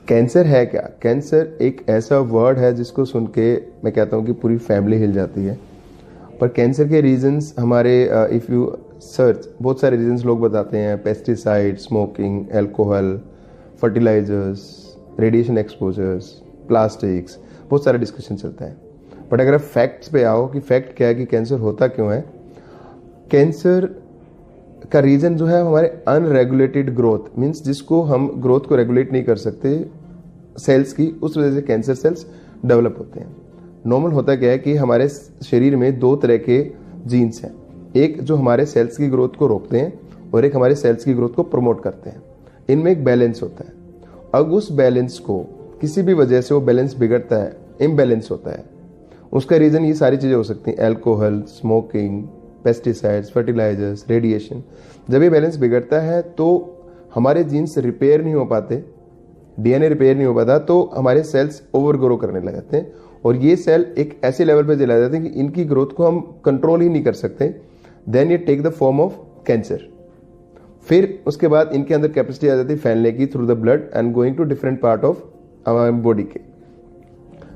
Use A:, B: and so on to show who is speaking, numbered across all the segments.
A: Cancer है क्या? Cancer एक ऐसा वर्ड है जिसको सुन के मैं कहता हूँ कि पूरी फैमिली हिल जाती है। पर कैंसर के रीजंस हमारे इफ़ यू सर्च बहुत सारे रीजंस लोग बताते हैं। Pesticide, smoking, alcohol, fertilisers, radiation exposures, plastics, बहुत सारा डिस्कशन चलता है। बट अगर आप फैक्ट्स पे आओ कि फैक्ट क्या है कि कैंसर होता क्यों है, कैंसर का रीजन जो है हमारे अनरेगुलेटेड ग्रोथ मीन्स जिसको हम ग्रोथ को रेगुलेट नहीं कर सकते सेल्स की, उस वजह से कैंसर सेल्स डेवलप होते हैं। नॉर्मल होता क्या है कि हमारे शरीर में दो तरह के जीन्स हैं, एक जो हमारे सेल्स की ग्रोथ को रोकते हैं और एक हमारे सेल्स की ग्रोथ को प्रमोट करते हैं। इनमें एक बैलेंस होता है। अब उस बैलेंस को किसी भी वजह से वो बैलेंस बिगड़ता है, इम्बैलेंस होता है, उसका रीजन ये सारी चीजें हो सकती हैं। Alcohol, smoking, pesticides, fertilisers, radiation. जब ये बैलेंस बिगड़ता है तो हमारे जीन्स रिपेयर नहीं हो पाते, डीएनए रिपेयर नहीं हो पाता, तो हमारे सेल्स ओवर ग्रो करने लग जाते हैं और ये सेल एक ऐसे लेवल पे चला जाते हैं कि इनकी ग्रोथ को हम कंट्रोल ही नहीं कर सकते। देन ये take the form of cancer. फिर उसके बाद इनके अंदर कैपेसिटी आ जाती है फैलने की through the blood and going to different part of हमारे बॉडी के।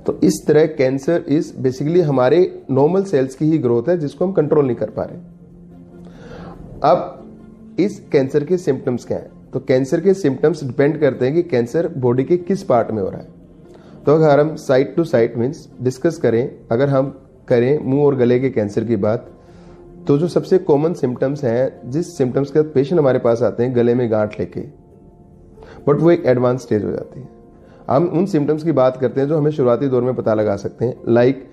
A: तो इस तरह कैंसर इज बेसिकली हमारे नॉर्मल सेल्स की ही ग्रोथ है जिसको हम कंट्रोल नहीं कर पा रहे। अब इस कैंसर के सिम्टम्स क्या हैं? तो कैंसर के सिम्टम्स डिपेंड करते हैं कि कैंसर बॉडी के किस पार्ट में हो रहा है। तो अगर हम side to side means discuss करें, अगर हम करें मुंह और गले के कैंसर की बात, तो जो सबसे कॉमन सिम्टम्स हैं, जिस सिम्टम्स के पेशेंट हमारे पास आते हैं गले में गांठ लेके, बट वो एक एडवांस स्टेज हो जाती है। हम उन सिम्टम्स की बात करते हैं जो हमें शुरुआती दौर में पता लगा सकते हैं। लाइक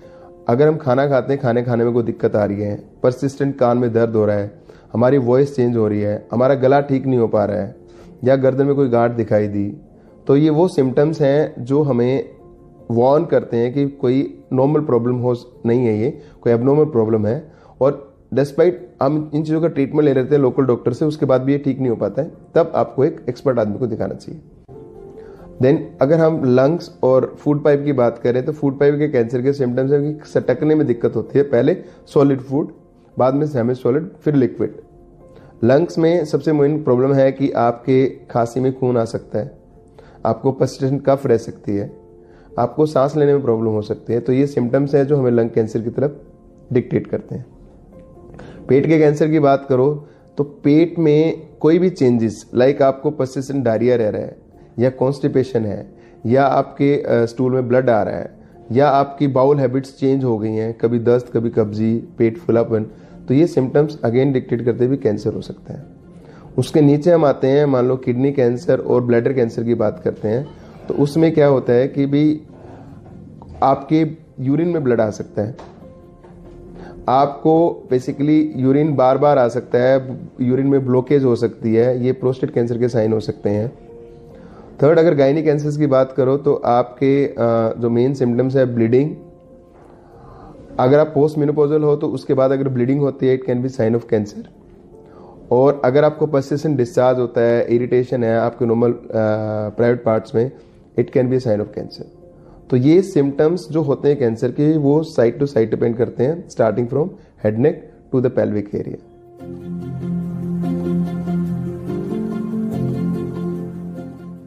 A: अगर हम खाना खाते हैं, खाने में कोई दिक्कत आ रही है, परसिस्टेंट कान में दर्द हो रहा है, हमारी वॉइस चेंज हो रही है, हमारा गला ठीक नहीं हो पा रहा है, या गर्दन में कोई गांठ दिखाई दी, तो ये वो सिम्टम्स हैं जो हमें वार्न करते हैं कि कोई नॉर्मल प्रॉब्लम हो नहीं है, ये कोई एबनॉर्मल प्रॉब्लम है। और डिस्पाइट हम इन चीज़ों का ट्रीटमेंट ले लेते हैं लोकल डॉक्टर से, उसके बाद भी ये ठीक नहीं हो पाता है, तब आपको एक एक्सपर्ट आदमी को दिखाना चाहिए। देन अगर हम लंग्स और फूड पाइप की बात करें तो फूड पाइप के कैंसर के सिम्टम्स है कि सटकने में दिक्कत होती है, पहले सॉलिड फूड, बाद में सेमी सॉलिड, फिर लिक्विड। लंग्स में सबसे मेन प्रॉब्लम है कि आपके खांसी में खून आ सकता है, आपको पर्सिस्टेंट कफ रह सकती है, आपको सांस लेने में प्रॉब्लम हो सकती है। तो ये सिम्टम्स हैं जो हमें लंग कैंसर की तरफ डिक्टेट करते हैं। पेट के कैंसर की बात करो तो पेट में कोई भी चेंजेस, लाइक आपको पर्सिस्टेंट डायरिया रह रहा है, या कॉन्स्टिपेशन है, या आपके स्टूल में ब्लड आ रहा है, या आपकी बाउल हैबिट्स चेंज हो गई हैं, कभी दस्त, कभी कब्जी, पेट फुलापन, तो ये सिम्टम्स अगेन डिक्टेट करते भी कैंसर हो सकता है। उसके नीचे हम आते हैं, मान लो किडनी कैंसर और ब्लैडर कैंसर की बात करते हैं, तो उसमें क्या होता है कि भी आपके यूरिन में ब्लड आ सकता है, आपको बेसिकली यूरिन बार बार आ सकता है, यूरिन में ब्लॉकेज हो सकती है, ये प्रोस्टेट कैंसर के साइन हो सकते हैं। थर्ड, अगर गायनी कैंसर्स की बात करो तो आपके जो मेन सिम्टम्स है ब्लीडिंग, अगर आप पोस्ट मेनोपॉजल हो तो उसके बाद अगर ब्लीडिंग होती है it can be sign of cancer. और अगर आपको पर्सिस्टेंट डिस्चार्ज होता है, इरिटेशन है आपके नॉर्मल प्राइवेट पार्ट्स में, it can be sign of cancer. तो ये सिम्टम्स जो होते हैं कैंसर के वो साइड टू साइड डिपेंड करते हैं, starting from head neck to the pelvic area.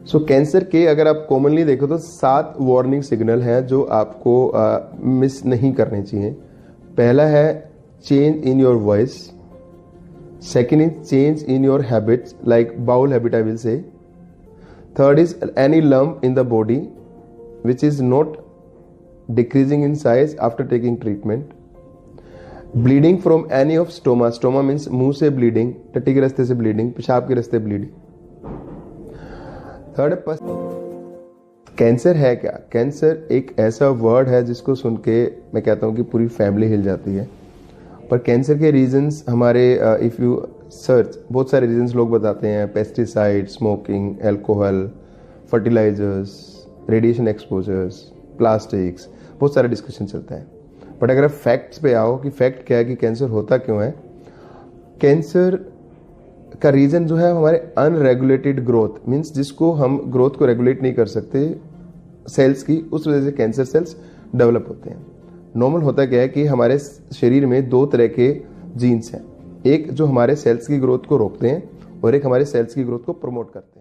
A: So cancer के अगर आप कॉमनली देखो तो 7 वार्निंग सिग्नल हैं जो आपको मिस नहीं करने चाहिए। पहला है change in your voice, second is change in your habits like bowel habit I will say, third is any lump in the body which is not decreasing in size after taking treatment, bleeding from any of stoma means मुंह से bleeding, टट्टी के रास्ते से bleeding, पेशाब के रास्ते bleeding। Third, cancer है क्या? कैंसर एक ऐसा वर्ड है जिसको सुन के मैं कहता हूँ कि पूरी फैमिली हिल जाती है। पर कैंसर के रीजंस हमारे इफ़ यू सर्च बहुत सारे रीजंस लोग बताते हैं। Pesticide, smoking, alcohol, fertilisers, radiation exposures, plastics, बहुत सारा डिस्कशन चलता है। बट अगर आप फैक्ट्स पे आओ कि फैक्ट क्या है कि कैंसर होता क्यों है, कैंसर का रीजन जो है हमारे अनरेगुलेटेड ग्रोथ मीन्स जिसको हम ग्रोथ को रेगुलेट नहीं कर सकते सेल्स की, उस वजह से कैंसर सेल्स डेवलप होते हैं। नॉर्मल होता क्या है कि हमारे शरीर में दो तरह के जीन्स हैं, एक जो हमारे सेल्स की ग्रोथ को रोकते हैं और एक हमारे सेल्स की ग्रोथ को प्रमोट करते हैं।